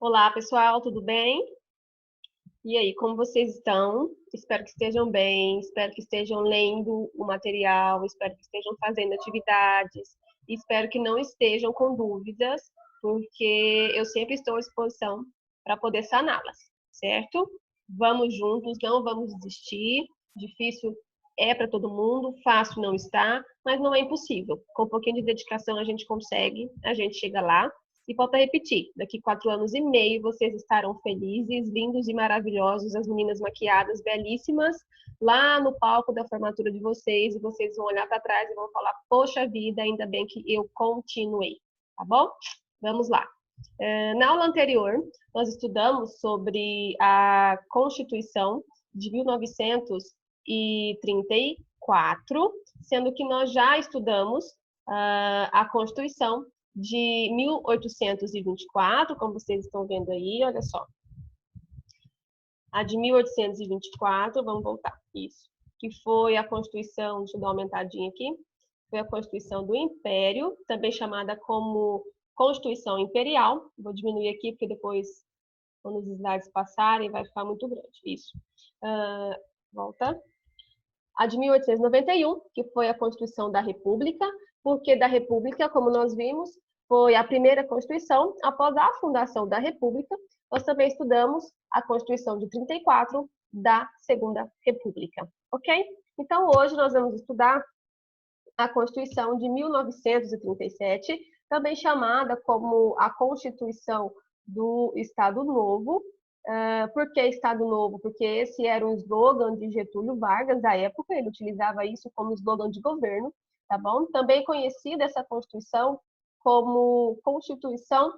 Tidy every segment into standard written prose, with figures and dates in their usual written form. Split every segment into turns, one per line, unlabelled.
Olá, pessoal, tudo bem? E aí, como vocês estão? Espero que estejam bem, espero que estejam lendo o material, espero que estejam fazendo atividades, espero que não estejam com dúvidas, porque eu sempre estou à disposição para poder saná-las, certo? Vamos juntos, não vamos desistir. Difícil é para todo mundo, fácil não está, mas não é impossível. Com um pouquinho de dedicação a gente consegue, a gente chega lá. E volto a repetir, daqui 4 anos e meio vocês estarão felizes, lindos e maravilhosos, as meninas maquiadas, belíssimas, lá no palco da formatura de vocês, e vocês vão olhar para trás e vão falar, poxa vida, ainda bem que eu continuei, tá bom? Vamos lá. Na aula anterior, nós estudamos sobre a Constituição de 1934, sendo que nós já estudamos a Constituição de 1824, como vocês estão vendo aí, olha só. A de 1824, vamos voltar, isso. Que foi a Constituição, deixa eu dar uma aumentadinha aqui, foi a Constituição do Império, também chamada como Constituição Imperial. Vou diminuir aqui, porque depois, quando os slides passarem, vai ficar muito grande. Isso. Volta. A de 1891, que foi a Constituição da República, porque da República, como nós vimos, foi a primeira Constituição após a fundação da República. Nós também estudamos a Constituição de 34 da Segunda República, ok? Então, hoje nós vamos estudar a Constituição de 1937, também chamada como a Constituição do Estado Novo. Por que Estado Novo? Porque esse era um slogan de Getúlio Vargas da época, ele utilizava isso como slogan de governo, tá bom? Também conhecida essa Constituição como Constituição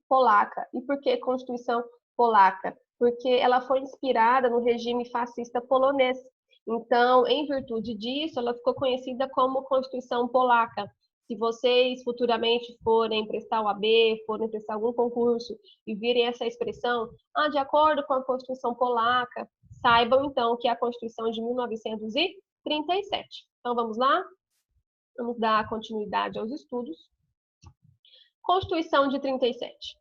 Polaca. E por que Constituição Polaca? Porque ela foi inspirada no regime fascista polonês. Então, em virtude disso, ela ficou conhecida como Constituição Polaca. Se vocês futuramente forem prestar o AB, forem prestar algum concurso e virem essa expressão, de acordo com a Constituição Polaca, saibam então que é a Constituição de 1937. Então, vamos lá? Vamos dar continuidade aos estudos. Constituição de 37.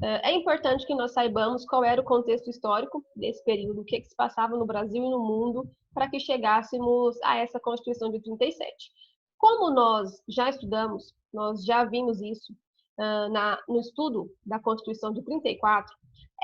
É importante que nós saibamos qual era o contexto histórico desse período, o que se passava no Brasil e no mundo, para que chegássemos a essa Constituição de 37. Como nós já estudamos, nós já vimos isso no estudo da Constituição de 34,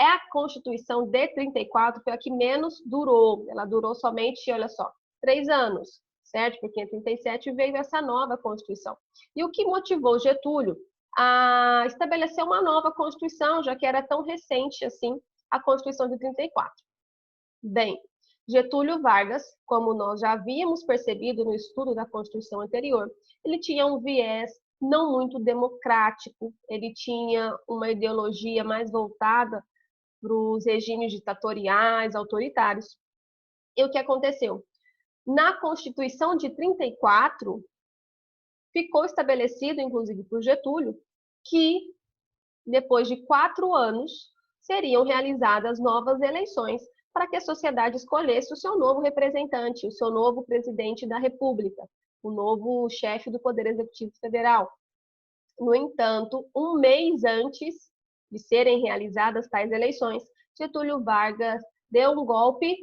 a Constituição de 34 foi a que menos durou. Ela durou somente, olha só, 3 anos, certo? Porque em 37 veio essa nova Constituição. E o que motivou Getúlio a estabelecer uma nova Constituição, já que era tão recente assim a Constituição de 34? Bem, Getúlio Vargas, como nós já havíamos percebido no estudo da Constituição anterior, ele tinha um viés não muito democrático, ele tinha uma ideologia mais voltada para os regimes ditatoriais, autoritários. E o que aconteceu? Na Constituição de 34, ficou estabelecido, inclusive por Getúlio, que depois de 4 anos seriam realizadas novas eleições para que a sociedade escolhesse o seu novo representante, o seu novo presidente da República, o novo chefe do Poder Executivo Federal. No entanto, um mês antes de serem realizadas tais eleições, Getúlio Vargas deu um golpe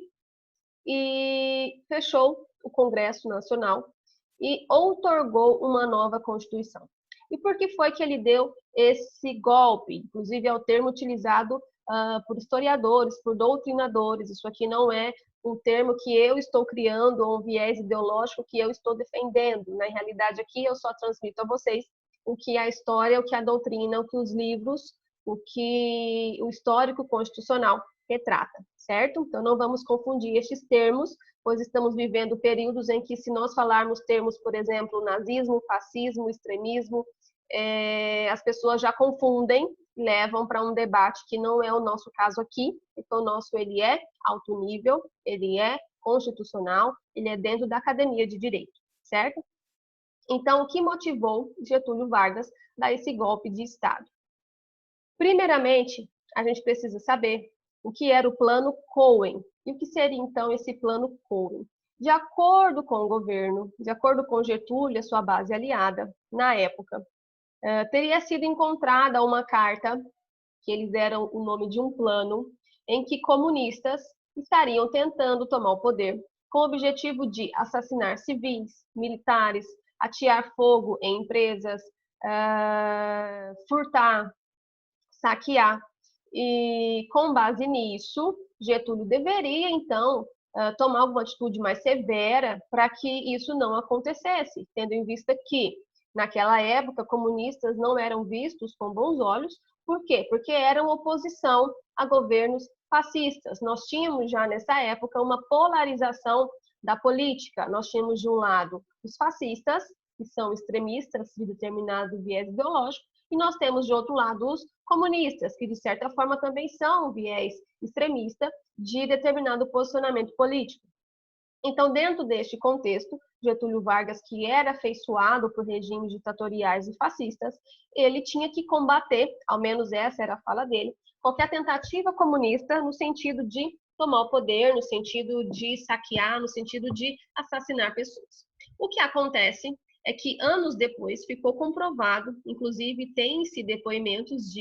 e fechou o Congresso Nacional e outorgou uma nova Constituição. E por que foi que ele deu esse golpe? Inclusive é o termo utilizado por historiadores, por doutrinadores. Isso aqui não é um termo que eu estou criando ou um viés ideológico que eu estou defendendo. Na realidade, aqui eu só transmito a vocês o que a história, o que a doutrina, o que os livros, o que o histórico constitucional retrata, certo? Então, não vamos confundir estes termos, pois estamos vivendo períodos em que, se nós falarmos termos, por exemplo, nazismo, fascismo, extremismo, as pessoas já confundem, levam para um debate que não é o nosso caso aqui, porque o nosso ele é alto nível, ele é constitucional, ele é dentro da academia de direito, certo? Então, o que motivou Getúlio Vargas a dar esse golpe de Estado? Primeiramente, a gente precisa saber o que era o Plano Cohen. E o que seria, então, esse Plano Cohen? De acordo com o governo, de acordo com Getúlio e a sua base aliada, na época, teria sido encontrada uma carta que eles deram o nome de um plano em que comunistas estariam tentando tomar o poder com o objetivo de assassinar civis, militares, atear fogo em empresas, furtar, saquear. E, com base nisso, Getúlio deveria, então, tomar alguma atitude mais severa para que isso não acontecesse, tendo em vista que, naquela época, comunistas não eram vistos com bons olhos. Por quê? Porque eram oposição a governos fascistas. Nós tínhamos já nessa época uma polarização da política. Nós tínhamos, de um lado, os fascistas, que são extremistas de determinado viés ideológico, e nós temos, de outro lado, os comunistas, que, de certa forma, também são um viés extremista de determinado posicionamento político. Então, dentro deste contexto, Getúlio Vargas, que era afeiçoado por regimes ditatoriais e fascistas, ele tinha que combater, ao menos essa era a fala dele, qualquer tentativa comunista no sentido de tomar o poder, no sentido de saquear, no sentido de assassinar pessoas. O que acontece é que anos depois ficou comprovado, inclusive tem-se depoimentos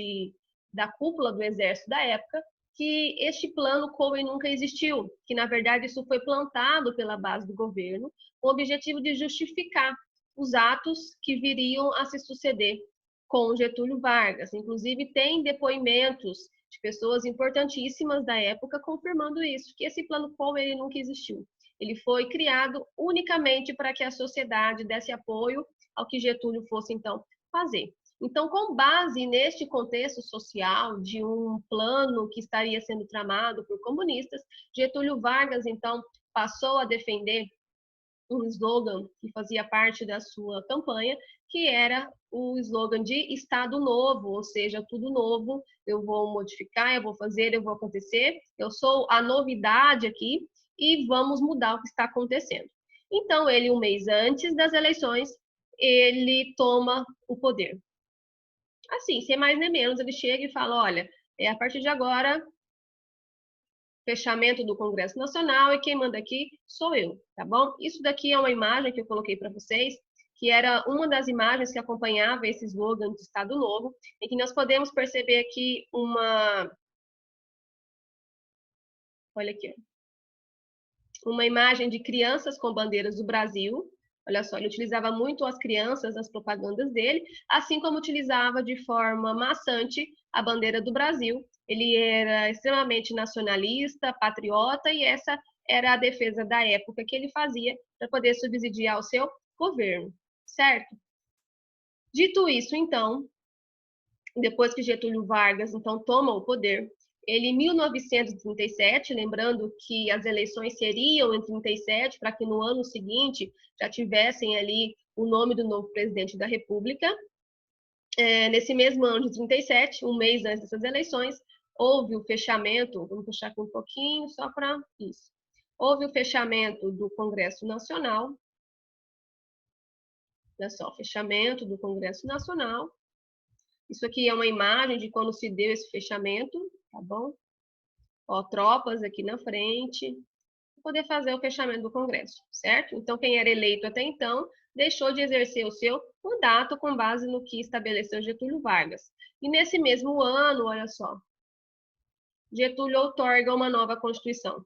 da cúpula do exército da época, que este plano Cohen nunca existiu, que na verdade isso foi plantado pela base do governo, com o objetivo de justificar os atos que viriam a se suceder com Getúlio Vargas. Inclusive tem depoimentos de pessoas importantíssimas da época confirmando isso, que esse plano Cohen ele nunca existiu. Ele foi criado unicamente para que a sociedade desse apoio ao que Getúlio fosse, então, fazer. Então, com base neste contexto social de um plano que estaria sendo tramado por comunistas, Getúlio Vargas, então, passou a defender um slogan que fazia parte da sua campanha, que era o slogan de Estado Novo, ou seja, tudo novo, eu vou modificar, eu vou fazer, eu vou acontecer, eu sou a novidade aqui, e vamos mudar o que está acontecendo. Então, ele, um mês antes das eleições, ele toma o poder. Assim, sem mais nem menos, ele chega e fala, olha, a partir de agora, fechamento do Congresso Nacional, e quem manda aqui sou eu, tá bom? Isso daqui é uma imagem que eu coloquei para vocês, que era uma das imagens que acompanhava esse slogan de Estado Novo, em que nós podemos perceber aqui olha aqui, uma imagem de crianças com bandeiras do Brasil. Olha só, ele utilizava muito as crianças nas propagandas dele, assim como utilizava de forma maçante a bandeira do Brasil. Ele era extremamente nacionalista, patriota, e essa era a defesa da época que ele fazia para poder subsidiar o seu governo, certo? Dito isso, então, depois que Getúlio Vargas, então, toma o poder, ele, em 1937, lembrando que as eleições seriam em 37, para que no ano seguinte já tivessem ali o nome do novo presidente da República, nesse mesmo ano de 37, um mês antes dessas eleições, houve o fechamento, vamos puxar aqui um pouquinho, só para isso, houve o fechamento do Congresso Nacional, olha só, fechamento do Congresso Nacional. Isso aqui é uma imagem de quando se deu esse fechamento, tá bom? Ó, tropas aqui na frente, para poder fazer o fechamento do Congresso, certo? Então, quem era eleito até então deixou de exercer o seu mandato com base no que estabeleceu Getúlio Vargas. E nesse mesmo ano, olha só, Getúlio outorga uma nova Constituição.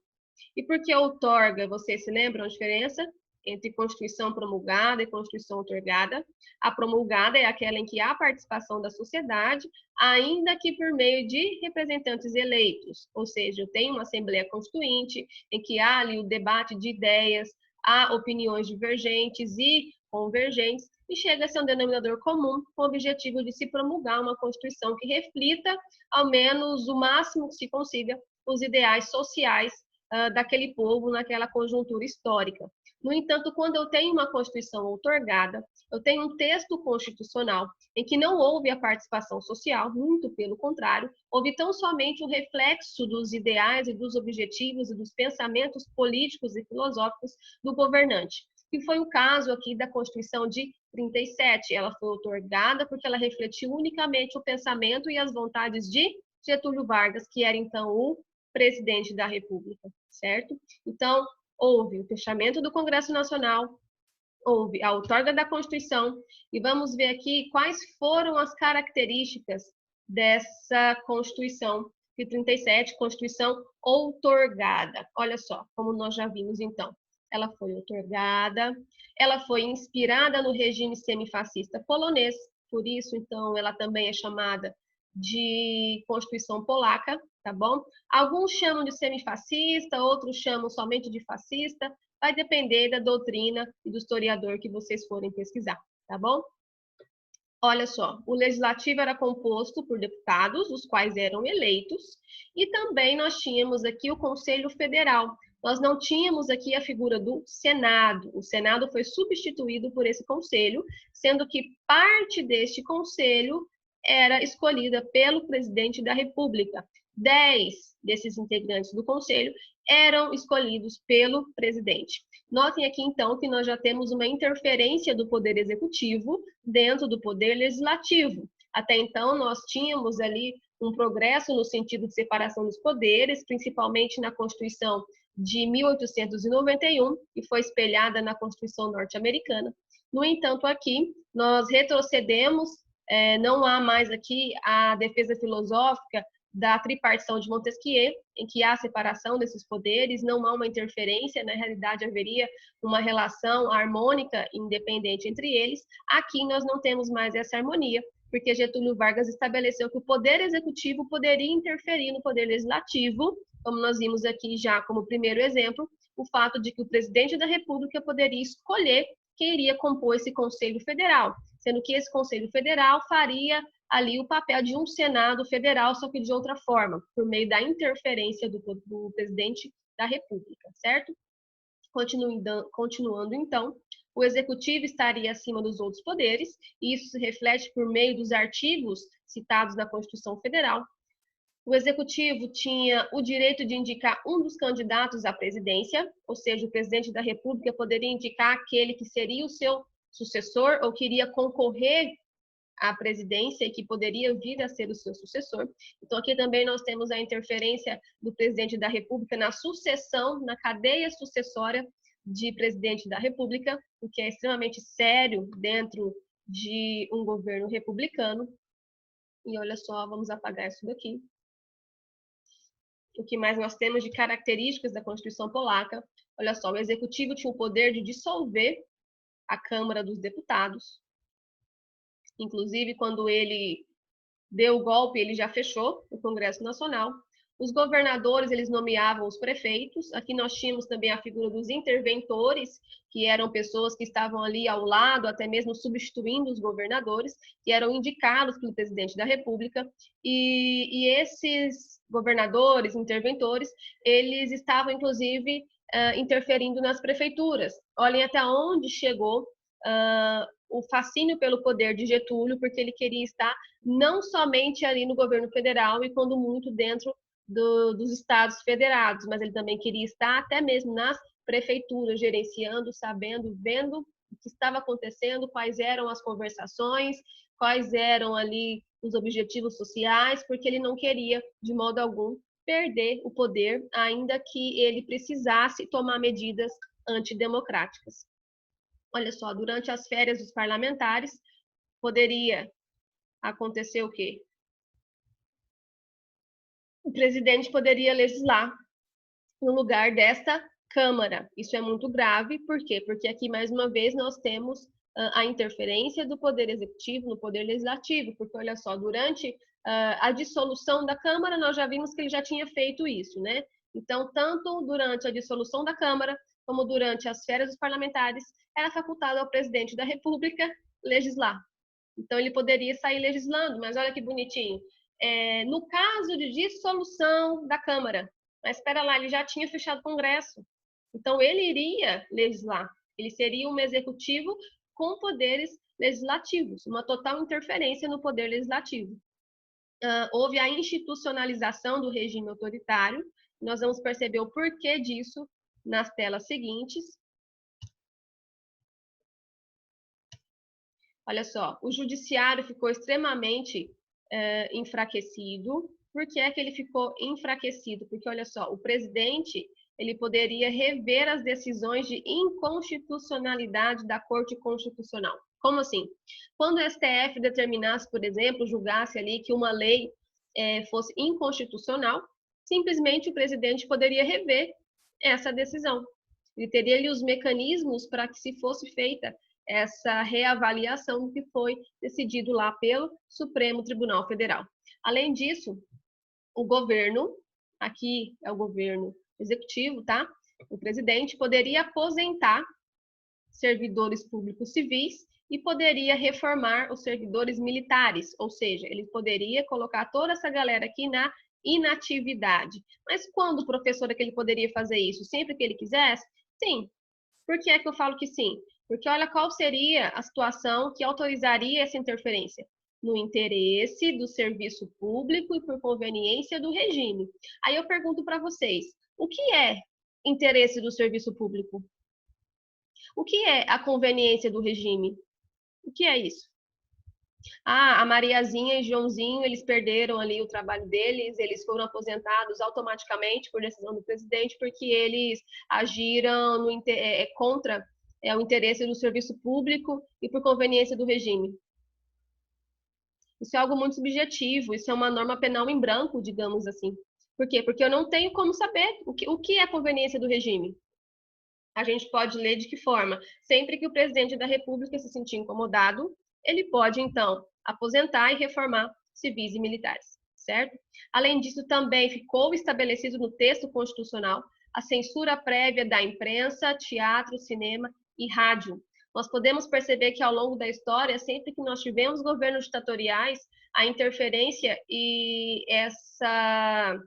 E por que outorga? Vocês se lembram a diferença entre Constituição promulgada e Constituição outorgada? A promulgada é aquela em que há participação da sociedade, ainda que por meio de representantes eleitos, ou seja, eu tenho uma Assembleia Constituinte, em que há ali o debate de ideias, há opiniões divergentes e convergentes, e chega a ser um denominador comum com o objetivo de se promulgar uma Constituição que reflita, ao menos o máximo que se consiga, os ideais sociais daquele povo naquela conjuntura histórica. No entanto, quando eu tenho uma Constituição outorgada, eu tenho um texto constitucional em que não houve a participação social, muito pelo contrário, houve tão somente o reflexo dos ideais e dos objetivos e dos pensamentos políticos e filosóficos do governante, que foi o caso aqui da Constituição de 37. Ela foi outorgada porque ela refletiu unicamente o pensamento e as vontades de Getúlio Vargas, que era então o presidente da República, certo? Então, houve o fechamento do Congresso Nacional, houve a outorga da Constituição, e vamos ver aqui quais foram as características dessa Constituição de 37, Constituição outorgada. Olha só, como nós já vimos então. Ela foi outorgada, ela foi inspirada no regime semifascista polonês, por isso, então, ela também é chamada de Constituição Polaca, tá bom? Alguns chamam de semifascista, outros chamam somente de fascista, vai depender da doutrina e do historiador que vocês forem pesquisar, tá bom? Olha só, o legislativo era composto por deputados, os quais eram eleitos, e também nós tínhamos aqui o Conselho Federal. Nós não tínhamos aqui a figura do Senado. O Senado foi substituído por esse conselho, sendo que parte deste conselho era escolhida pelo presidente da República. 10 desses integrantes do conselho eram escolhidos pelo presidente. Notem aqui, então, que nós já temos uma interferência do Poder Executivo dentro do Poder Legislativo. Até então, nós tínhamos ali um progresso no sentido de separação dos poderes, principalmente na Constituição de 1891, que foi espelhada na Constituição norte-americana. No entanto, aqui, nós retrocedemos, não há mais aqui a defesa filosófica da tripartição de Montesquieu, em que há separação desses poderes, não há uma interferência, na realidade haveria uma relação harmônica e independente entre eles. Aqui nós não temos mais essa harmonia, porque Getúlio Vargas estabeleceu que o poder executivo poderia interferir no poder legislativo, como nós vimos aqui já como primeiro exemplo, o fato de que o presidente da República poderia escolher quem iria compor esse Conselho Federal, sendo que esse Conselho Federal faria ali o papel de um Senado federal, só que de outra forma, por meio da interferência do presidente da República, certo? Continuando, então, o Executivo estaria acima dos outros poderes, e isso se reflete por meio dos artigos citados na Constituição Federal. O Executivo tinha o direito de indicar um dos candidatos à presidência, ou seja, o presidente da República poderia indicar aquele que seria o seu sucessor ou queria concorrer à presidência e que poderia vir a ser o seu sucessor. Então, aqui também nós temos a interferência do presidente da República na sucessão, na cadeia sucessória de presidente da República, o que é extremamente sério dentro de um governo republicano. E olha só, vamos apagar isso daqui. O que mais nós temos de características da Constituição Polaca? Olha só, o Executivo tinha o poder de dissolver a Câmara dos Deputados. Inclusive, quando ele deu o golpe, ele já fechou o Congresso Nacional. Os governadores, eles nomeavam os prefeitos. Aqui nós tínhamos também a figura dos interventores, que eram pessoas que estavam ali ao lado, até mesmo substituindo os governadores, que eram indicados pelo presidente da República. E esses governadores, interventores, eles estavam, inclusive, interferindo nas prefeituras. Olhem até onde chegou o fascínio pelo poder de Getúlio, porque ele queria estar não somente ali no governo federal e quando muito dentro dos estados federados, mas ele também queria estar até mesmo nas prefeituras, gerenciando, sabendo, vendo o que estava acontecendo, quais eram as conversações, quais eram ali os objetivos sociais, porque ele não queria, de modo algum, perder o poder, ainda que ele precisasse tomar medidas antidemocráticas. Olha só, durante as férias dos parlamentares, poderia acontecer o quê? O presidente poderia legislar no lugar desta Câmara. Isso é muito grave, por quê? Porque aqui, mais uma vez, nós temos a interferência do Poder Executivo no Poder Legislativo, porque, olha só, durante a dissolução da Câmara, nós já vimos que ele já tinha feito isso, né? Então, tanto durante a dissolução da Câmara, como durante as férias dos parlamentares, era facultado ao presidente da República legislar. Então, ele poderia sair legislando, mas olha que bonitinho. No caso de dissolução da Câmara, mas espera lá, ele já tinha fechado o Congresso. Então, ele iria legislar. Ele seria um executivo com poderes legislativos, uma total interferência no poder legislativo. Houve a institucionalização do regime autoritário. Nós vamos perceber o porquê disso nas telas seguintes. Olha só, o judiciário ficou extremamente enfraquecido. Por que é que ele ficou enfraquecido? Porque, olha só, o presidente ele poderia rever as decisões de inconstitucionalidade da Corte Constitucional. Como assim? Quando o STF determinasse, por exemplo, julgasse ali que uma lei fosse inconstitucional, simplesmente o presidente poderia rever essa decisão. Ele teria ali os mecanismos para que se fosse feita essa reavaliação que foi decidido lá pelo Supremo Tribunal Federal. Além disso, o governo, aqui é o governo executivo, tá? O presidente poderia aposentar servidores públicos civis e poderia reformar os servidores militares, ou seja, ele poderia colocar toda essa galera aqui na inatividade. Mas quando o professor é que ele poderia fazer isso? Sempre que ele quisesse? Sim. Por que é que eu falo que sim? Porque olha qual seria a situação que autorizaria essa interferência. No interesse do serviço público e por conveniência do regime. Aí eu pergunto para vocês, o que é interesse do serviço público? O que é a conveniência do regime? O que é isso? Ah, a Mariazinha e Joãozinho, eles perderam ali o trabalho deles, eles foram aposentados automaticamente por decisão do presidente, porque eles agiram contra o interesse do serviço público e por conveniência do regime. Isso é algo muito subjetivo, isso é uma norma penal em branco, digamos assim. Por quê? Porque eu não tenho como saber o que é a conveniência do regime. A gente pode ler de que forma? Sempre que o presidente da República se sentir incomodado, ele pode, então, aposentar e reformar civis e militares, certo? Além disso, também ficou estabelecido no texto constitucional a censura prévia da imprensa, teatro, cinema e rádio. Nós podemos perceber que, ao longo da história, sempre que nós tivemos governos ditatoriais, a interferência e essa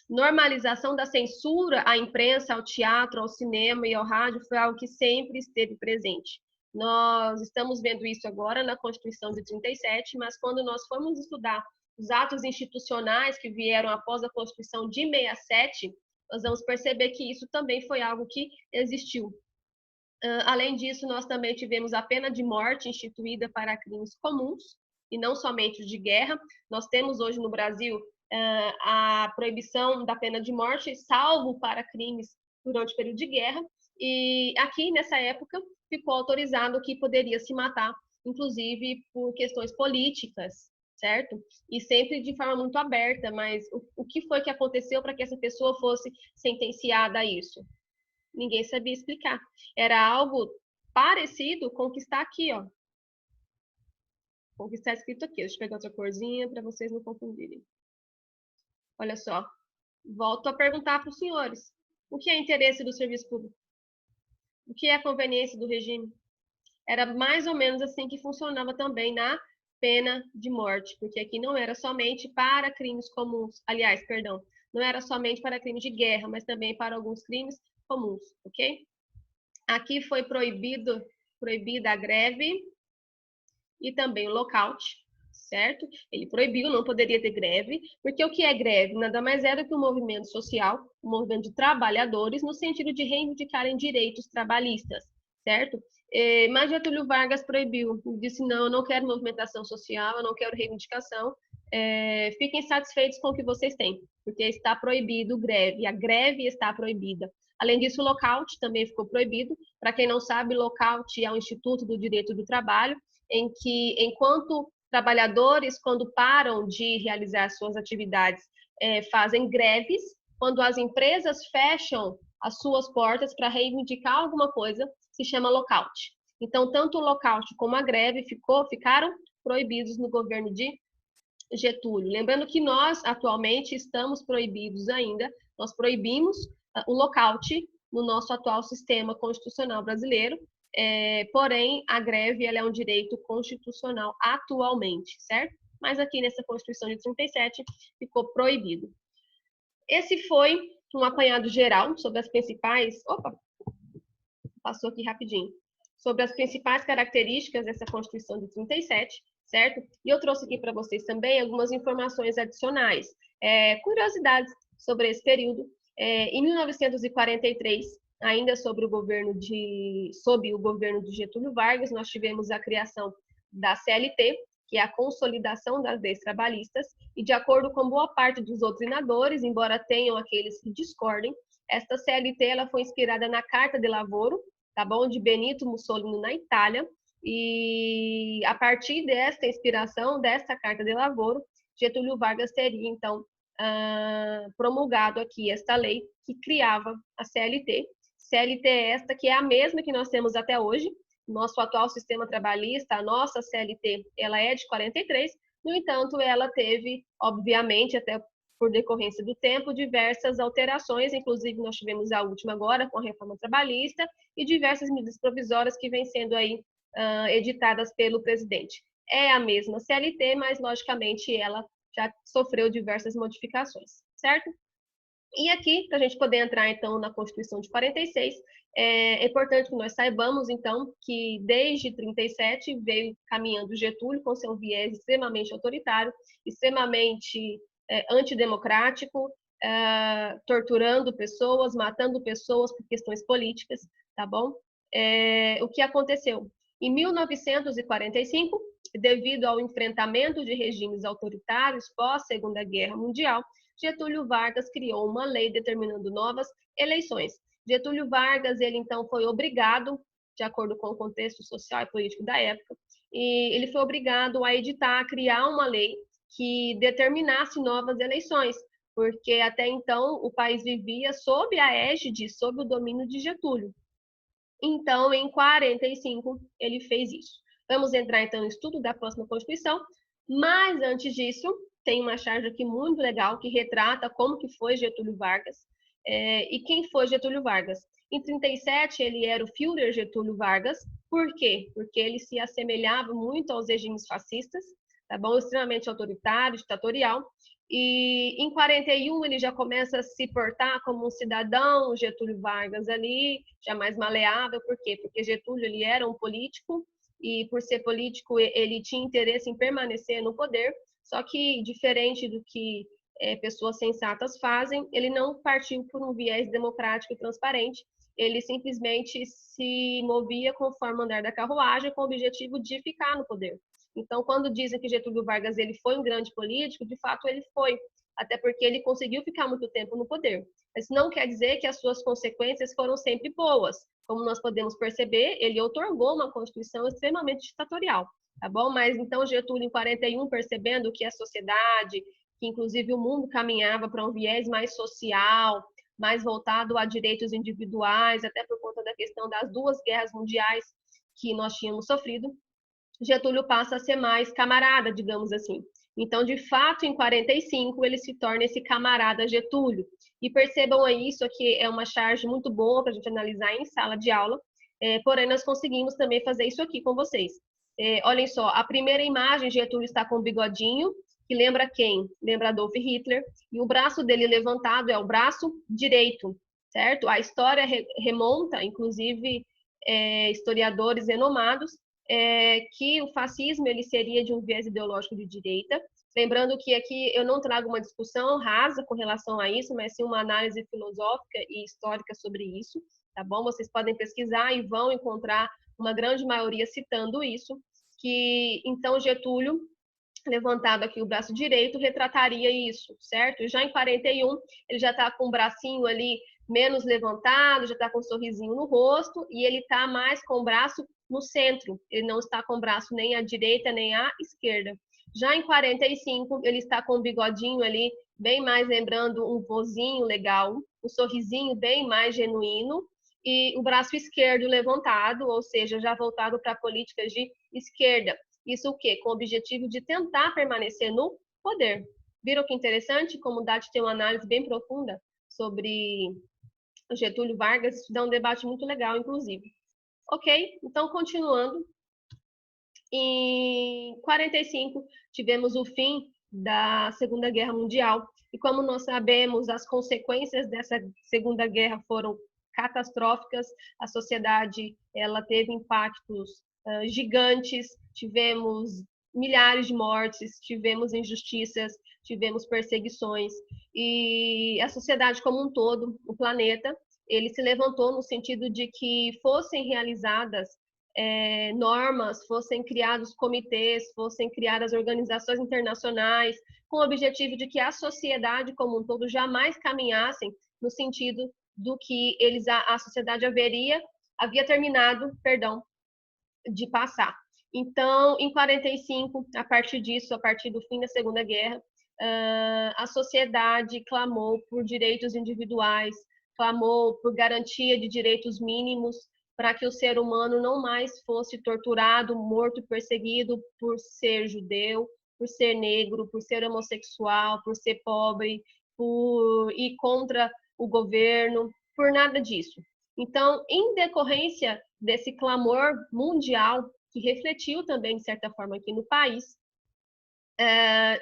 normalização da censura à imprensa, ao teatro, ao cinema e ao rádio foi algo que sempre esteve presente. Nós estamos vendo isso agora na Constituição de 37, mas quando nós formos estudar os atos institucionais que vieram após a Constituição de 67, nós vamos perceber que isso também foi algo que existiu. Além disso, nós também tivemos a pena de morte instituída para crimes comuns, e não somente os de guerra. Nós temos hoje no Brasil a proibição da pena de morte, salvo para crimes durante o período de guerra. E aqui, nessa época, ficou autorizado que poderia se matar, inclusive por questões políticas, certo? E sempre de forma muito aberta, mas o que foi que aconteceu para que essa pessoa fosse sentenciada a isso? Ninguém sabia explicar. Era algo parecido com o que está aqui, ó. Com o que está escrito aqui. Deixa eu pegar outra corzinha para vocês não confundirem. Olha só. Volto a perguntar para os senhores. O que é interesse do serviço público? O que é a conveniência do regime? Era mais ou menos assim que funcionava também na pena de morte, porque aqui não era somente para crimes comuns. Aliás, perdão, não era somente para crimes de guerra, mas também para alguns crimes comuns, ok? Aqui foi proibida a greve e também o lockout, certo? Ele proibiu, não poderia ter greve, porque o que é greve? Nada mais é do que um movimento social, um movimento de trabalhadores, no sentido de reivindicarem direitos trabalhistas, certo? Mas Getúlio Vargas proibiu, disse não, eu não quero movimentação social, eu não quero reivindicação, fiquem satisfeitos com o que vocês têm, porque está proibido greve, a greve está proibida. Além disso, o lockout também ficou proibido. Para quem não sabe, lockout é o Instituto do Direito do Trabalho, em que, enquanto trabalhadores, quando param de realizar suas atividades, fazem greves, quando as empresas fecham as suas portas para reivindicar alguma coisa, se chama lockout. Então, tanto o lockout como a greve ficaram proibidos no governo de Getúlio. Lembrando que nós, atualmente, estamos proibidos ainda, nós proibimos o lockout no nosso atual sistema constitucional brasileiro, porém, a greve ela é um direito constitucional atualmente, certo? Mas aqui nessa Constituição de 37 ficou proibido. Esse foi um apanhado geral sobre as principais... Opa! Passou aqui rapidinho. Sobre as principais características dessa Constituição de 37, certo? E eu trouxe aqui para vocês também algumas informações adicionais, curiosidades sobre esse período. Em 1943, ainda sob o governo de Getúlio Vargas, nós tivemos a criação da CLT, que é a Consolidação das Leis Trabalhistas, e de acordo com boa parte dos doutrinadores, embora tenham aqueles que discordem, esta CLT ela foi inspirada na Carta de Lavoro, tá bom? De Benito Mussolini na Itália, E a partir desta inspiração, desta Carta de Lavoro, Getúlio Vargas teria, então, promulgado aqui esta lei que criava a CLT. CLT esta que é a mesma que nós temos até hoje. Nosso atual sistema trabalhista, a nossa CLT, ela é de 43. No entanto, ela teve, obviamente, até por decorrência do tempo, diversas alterações, inclusive nós tivemos a última agora com a reforma trabalhista e diversas medidas provisórias que vêm sendo aí editadas pelo presidente. É a mesma CLT, mas logicamente ela já sofreu diversas modificações, certo? E aqui, para a gente poder entrar, então, na Constituição de 46, é importante que nós saibamos, então, que desde 37 veio caminhando Getúlio com seu viés extremamente autoritário, extremamente antidemocrático, torturando pessoas, matando pessoas por questões políticas, tá bom? O que aconteceu? Em 1945, devido ao enfrentamento de regimes autoritários pós-Segunda Guerra Mundial, Getúlio Vargas criou uma lei determinando novas eleições. Getúlio Vargas, ele então foi obrigado, de acordo com o contexto social e político da época, e ele foi obrigado a editar, a criar uma lei que determinasse novas eleições, porque até então o país vivia sob a égide, sob o domínio de Getúlio. Então, em 45, ele fez isso. Vamos entrar, então, no estudo da próxima Constituição, mas antes disso, tem uma charge aqui muito legal que retrata como que foi Getúlio Vargas. E quem foi Getúlio Vargas? Em 37, ele era o Führer Getúlio Vargas. Por quê? Porque ele se assemelhava muito aos regimes fascistas, tá bom? Extremamente autoritário, ditatorial. E em 41 ele já começa a se portar como um cidadão Getúlio Vargas ali, já mais maleável. Por quê? Porque Getúlio ele era um político e por ser político ele tinha interesse em permanecer no poder, só que diferente do que pessoas sensatas fazem, ele não partiu por um viés democrático e transparente, ele simplesmente se movia conforme o andar da carruagem com o objetivo de ficar no poder. Então, quando dizem que Getúlio Vargas ele foi um grande político, de fato ele foi, até porque ele conseguiu ficar muito tempo no poder. Mas não quer dizer que as suas consequências foram sempre boas. Como nós podemos perceber, ele outorgou uma Constituição extremamente ditatorial, tá bom? Mas então Getúlio, em 41, percebendo que a sociedade, que inclusive o mundo caminhava para um viés mais social, mais voltado a direitos individuais, até por conta da questão das duas guerras mundiais que nós tínhamos sofrido, Getúlio passa a ser mais camarada, digamos assim. Então, de fato, em 45, ele se torna esse camarada Getúlio. E percebam aí, isso aqui é uma charge muito boa para a gente analisar em sala de aula, porém nós conseguimos também fazer isso aqui com vocês. Olhem só, a primeira imagem, Getúlio está com um bigodinho, que lembra quem? Lembra Adolf Hitler, e o braço dele levantado é o braço direito, certo? A história remonta, inclusive, historiadores renomados, que o fascismo ele seria de um viés ideológico de direita. Lembrando que aqui eu não trago uma discussão rasa com relação a isso, mas sim uma análise filosófica e histórica sobre isso, tá bom? Vocês podem pesquisar e vão encontrar uma grande maioria citando isso, que então Getúlio, levantado aqui o braço direito, retrataria isso, certo? Já em 41, ele já está com o bracinho ali menos levantado, já está com um sorrisinho no rosto, e ele está mais com o braço no centro, ele não está com o braço nem à direita nem à esquerda. Já em 45, ele está com o bigodinho ali, bem mais lembrando um vozinho legal, um sorrisinho bem mais genuíno, e o braço esquerdo levantado, ou seja, já voltado para políticas de esquerda. Isso o quê? Com o objetivo de tentar permanecer no poder. Viram que interessante? Como o Dati tem uma análise bem profunda sobre Getúlio Vargas, isso dá um debate muito legal, inclusive. Ok, então continuando. Em 45, tivemos o fim da Segunda Guerra Mundial, e como nós sabemos, as consequências dessa Segunda Guerra foram catastróficas, a sociedade ela teve impactos gigantes, tivemos milhares de mortes, tivemos injustiças, tivemos perseguições, e a sociedade como um todo, o planeta, ele se levantou no sentido de que fossem realizadas normas, fossem criados comitês, fossem criadas organizações internacionais, com o objetivo de que a sociedade como um todo jamais caminhassem no sentido do que a sociedade havia terminado, perdão, de passar. Então, em 45, a partir disso, a partir do fim da Segunda Guerra, a sociedade clamou por direitos individuais, clamou por garantia de direitos mínimos, para que o ser humano não mais fosse torturado, morto, perseguido por ser judeu, por ser negro, por ser homossexual, por ser pobre, por ir contra o governo, por nada disso. Então, em decorrência desse clamor mundial, que refletiu também, de certa forma, aqui no país,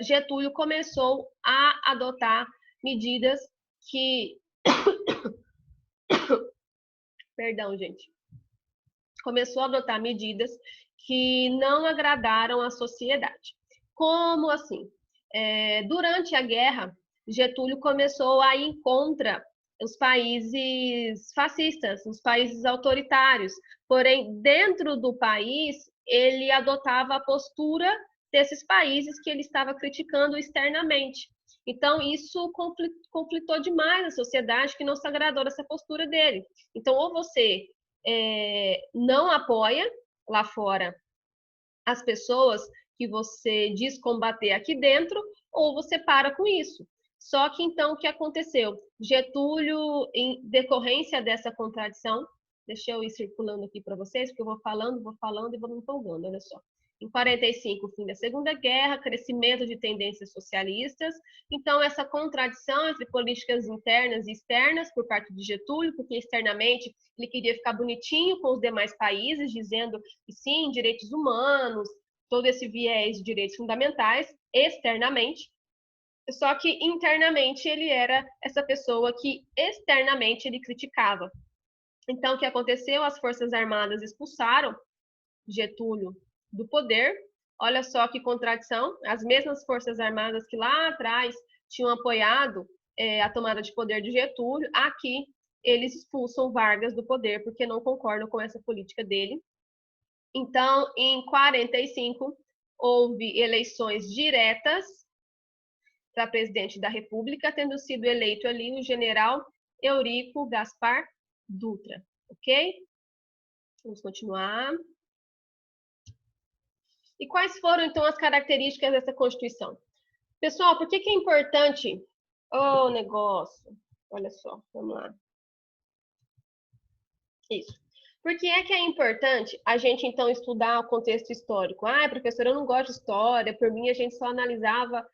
Getúlio começou a adotar medidas que... Perdão, gente. Começou a adotar medidas que não agradaram a sociedade. Como assim? Durante a guerra, Getúlio começou a ir contra os países fascistas, os países autoritários. Porém, dentro do país, ele adotava a postura desses países que ele estava criticando externamente. Então, isso conflitou demais a sociedade, que não se agradou dessa postura dele. Então, ou você não apoia lá fora as pessoas que você diz combater aqui dentro, ou você para com isso. Só que então o que aconteceu? Getúlio, em decorrência dessa contradição, deixa eu ir circulando aqui para vocês, porque eu vou falando e vou me empolgando, olha só. Em 45, fim da Segunda Guerra, crescimento de tendências socialistas. Então, essa contradição entre políticas internas e externas por parte de Getúlio, porque externamente ele queria ficar bonitinho com os demais países, dizendo que sim, direitos humanos, todo esse viés de direitos fundamentais, externamente. Só que internamente ele era essa pessoa que externamente ele criticava. Então, o que aconteceu? As Forças Armadas expulsaram Getúlio do poder. Olha só que contradição. As mesmas Forças Armadas que lá atrás tinham apoiado a tomada de poder de Getúlio, aqui eles expulsam Vargas do poder porque não concordam com essa política dele. Então, em 45, houve eleições diretas para presidente da República, tendo sido eleito ali o general Eurico Gaspar Dutra, ok? Vamos continuar. E quais foram, então, as características dessa Constituição? Pessoal, por que é importante o negócio? Olha só, vamos lá. Isso. Por que é importante a gente, então, estudar o contexto histórico? Ah, professora, eu não gosto de história, por mim a gente só analisava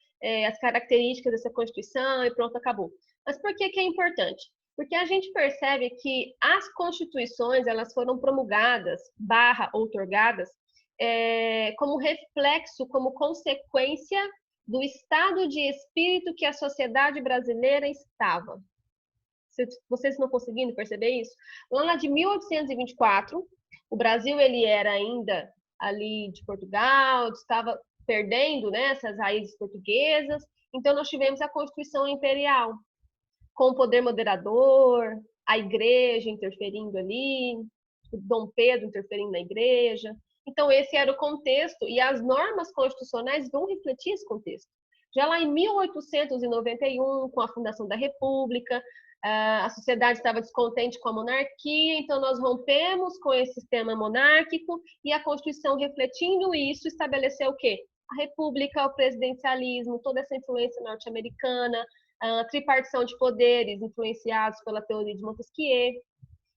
as características dessa Constituição e pronto, acabou. Mas por que é importante? Porque a gente percebe que as constituições, elas foram promulgadas, outorgadas, como reflexo, como consequência do estado de espírito que a sociedade brasileira estava. Vocês não conseguindo perceber isso? Lá de 1824, o Brasil ele era ainda ali de Portugal, estava perdendo, né, essas raízes portuguesas. Então nós tivemos a Constituição Imperial, com o poder moderador, a igreja interferindo ali, o Dom Pedro interferindo na igreja. Então esse era o contexto e as normas constitucionais vão refletir esse contexto. Já lá em 1891, com a fundação da República, a sociedade estava descontente com a monarquia, então nós rompemos com esse sistema monárquico e a Constituição, refletindo isso, estabeleceu o quê? A república, o presidencialismo, toda essa influência norte-americana, a tripartição de poderes influenciados pela teoria de Montesquieu.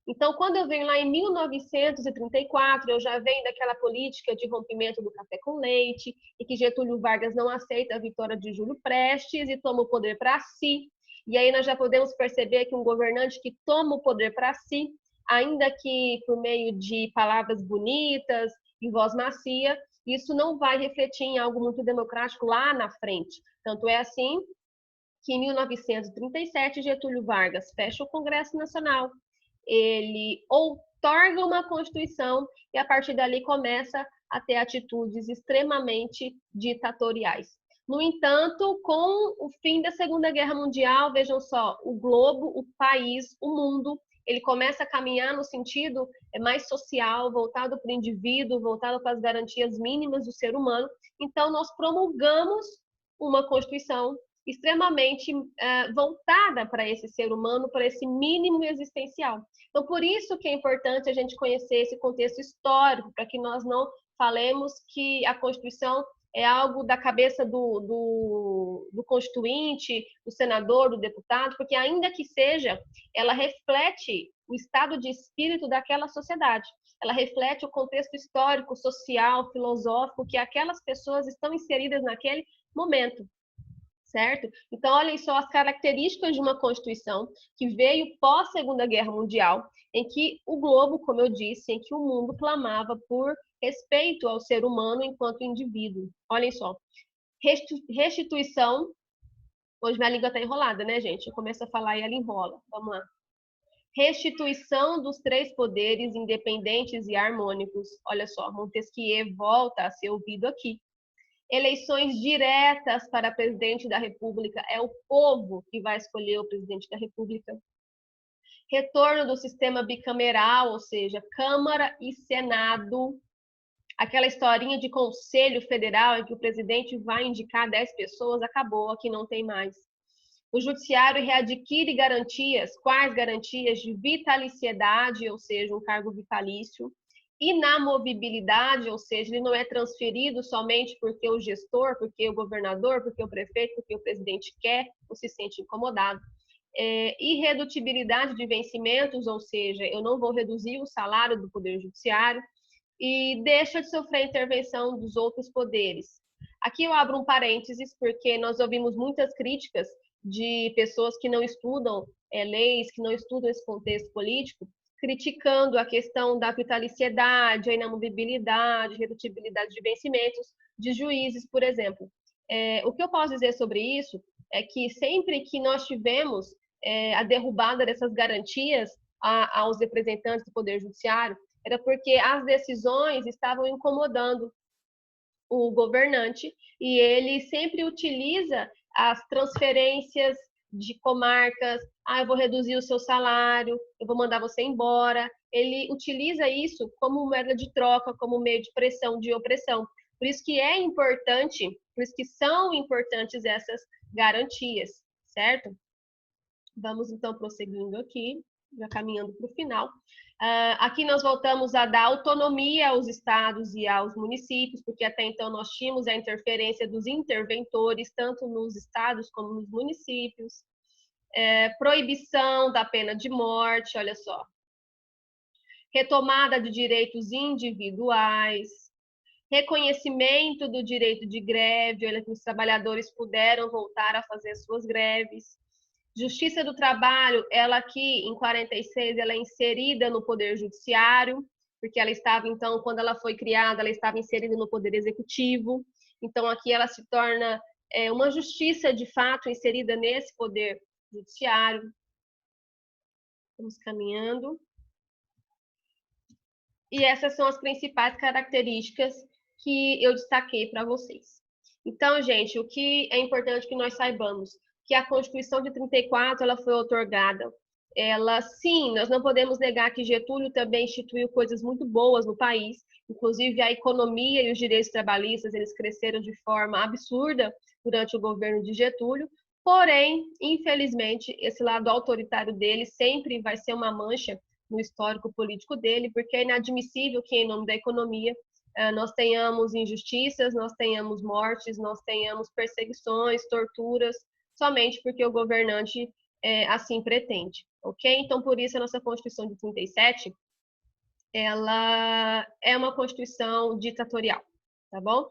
Então, quando eu venho lá em 1934, eu já venho daquela política de rompimento do café com leite e que Getúlio Vargas não aceita a vitória de Júlio Prestes e toma o poder para si. E aí nós já podemos perceber que um governante que toma o poder para si, ainda que por meio de palavras bonitas e voz macia, isso não vai refletir em algo muito democrático lá na frente. Tanto é assim que em 1937 Getúlio Vargas fecha o Congresso Nacional, ele outorga uma Constituição e a partir dali começa a ter atitudes extremamente ditatoriais. No entanto, com o fim da Segunda Guerra Mundial, vejam só, o globo, o país, o mundo, ele começa a caminhar no sentido mais social, voltado para o indivíduo, voltado para as garantias mínimas do ser humano. Então, nós promulgamos uma Constituição extremamente voltada para esse ser humano, para esse mínimo existencial. Então, por isso que é importante a gente conhecer esse contexto histórico, para que nós não falemos que a Constituição é algo da cabeça do constituinte, do senador, do deputado, porque ainda que seja, ela reflete o estado de espírito daquela sociedade. Ela reflete o contexto histórico, social, filosófico que aquelas pessoas estão inseridas naquele momento, certo? Então, olhem só as características de uma Constituição que veio pós Segunda Guerra Mundial, em que o globo, como eu disse, em que o mundo clamava por respeito ao ser humano enquanto indivíduo. Olhem só. Restituição. Hoje minha língua está enrolada, né, gente? Eu começo a falar e ela enrola. Vamos lá. Restituição dos três poderes independentes e harmônicos. Olha só, Montesquieu volta a ser ouvido aqui. Eleições diretas para presidente da República. É o povo que vai escolher o presidente da República. Retorno do sistema bicameral, ou seja, Câmara e Senado. Aquela historinha de Conselho Federal em que o presidente vai indicar 10 pessoas, acabou, aqui não tem mais. O judiciário readquire garantias, quais garantias? De vitaliciedade, ou seja, um cargo vitalício, inamovibilidade, ou seja, ele não é transferido somente porque o gestor, porque o governador, porque o prefeito, porque o presidente quer ou se sente incomodado. Irredutibilidade de vencimentos, ou seja, eu não vou reduzir o salário do Poder Judiciário, e deixa de sofrer a intervenção dos outros poderes. Aqui eu abro um parênteses, porque nós ouvimos muitas críticas de pessoas que não estudam leis, que não estudam esse contexto político, criticando a questão da vitaliciedade, a inamovibilidade, redutibilidade de vencimentos de juízes, por exemplo. O que eu posso dizer sobre isso é que sempre que nós tivemos a derrubada dessas garantias aos representantes do Poder Judiciário, era porque as decisões estavam incomodando o governante e ele sempre utiliza as transferências de comarcas, eu vou reduzir o seu salário, eu vou mandar você embora. Ele utiliza isso como moeda de troca, como meio de pressão, de opressão. Por isso que é importante, por isso que são importantes essas garantias, certo? Vamos então prosseguindo aqui, já caminhando para o final. Aqui nós voltamos a dar autonomia aos estados e aos municípios, porque até então nós tínhamos a interferência dos interventores, tanto nos estados como nos municípios. Proibição da pena de morte, olha só. Retomada de direitos individuais. Reconhecimento do direito de greve, olha que os trabalhadores puderam voltar a fazer suas greves. Justiça do Trabalho, ela aqui em 46, ela é inserida no Poder Judiciário, porque ela estava, então, quando ela foi criada, ela estava inserida no Poder Executivo. Então, aqui ela se torna uma justiça, de fato, inserida nesse Poder Judiciário. Vamos caminhando. E essas são as principais características que eu destaquei para vocês. Então, gente, o que é importante que nós saibamos? Que a Constituição de 34 ela foi outorgada. Sim, nós não podemos negar que Getúlio também instituiu coisas muito boas no país, inclusive a economia e os direitos trabalhistas, eles cresceram de forma absurda durante o governo de Getúlio, porém, infelizmente, esse lado autoritário dele sempre vai ser uma mancha no histórico político dele, porque é inadmissível que, em nome da economia, nós tenhamos injustiças, nós tenhamos mortes, nós tenhamos perseguições, torturas, somente porque o governante assim pretende, ok? Então, por isso, a nossa Constituição de 37, ela é uma Constituição ditatorial, tá bom?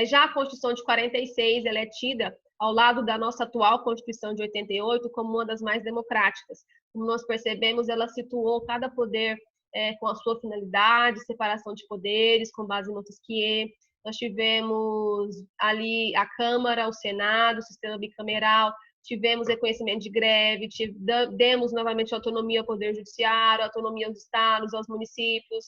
Já a Constituição de 46, ela é tida ao lado da nossa atual Constituição de 88 como uma das mais democráticas. Como nós percebemos, ela situou cada poder com a sua finalidade, separação de poderes, com base em Montesquieu. Nós tivemos ali a Câmara, o Senado, o sistema bicameral, tivemos reconhecimento de greve, demos novamente autonomia ao Poder Judiciário, autonomia aos estados, aos municípios,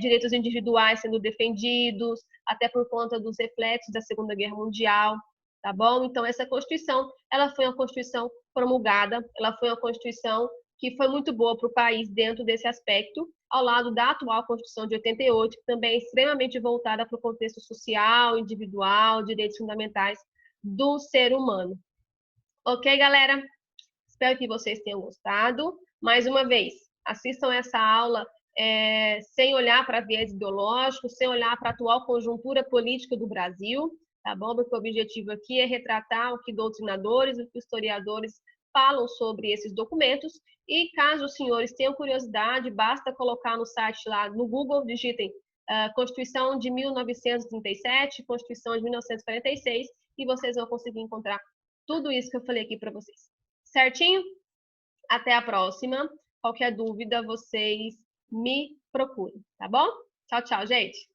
direitos individuais sendo defendidos, até por conta dos reflexos da Segunda Guerra Mundial, tá bom? Então, essa Constituição, ela foi uma Constituição promulgada, ela foi uma Constituição que foi muito boa para o país dentro desse aspecto, ao lado da atual Constituição de 88, que também é extremamente voltada para o contexto social, individual, direitos fundamentais do ser humano. Ok, galera? Espero que vocês tenham gostado. Mais uma vez, assistam essa aula sem olhar para viés ideológico, sem olhar para a atual conjuntura política do Brasil, tá bom? Porque o objetivo aqui é retratar o que doutrinadores, o que historiadores falam sobre esses documentos. E caso os senhores tenham curiosidade, basta colocar no site lá no Google, digitem Constituição de 1937, Constituição de 1946, e vocês vão conseguir encontrar tudo isso que eu falei aqui para vocês. Certinho? Até a próxima. Qualquer dúvida, vocês me procurem, tá bom? Tchau, tchau, gente.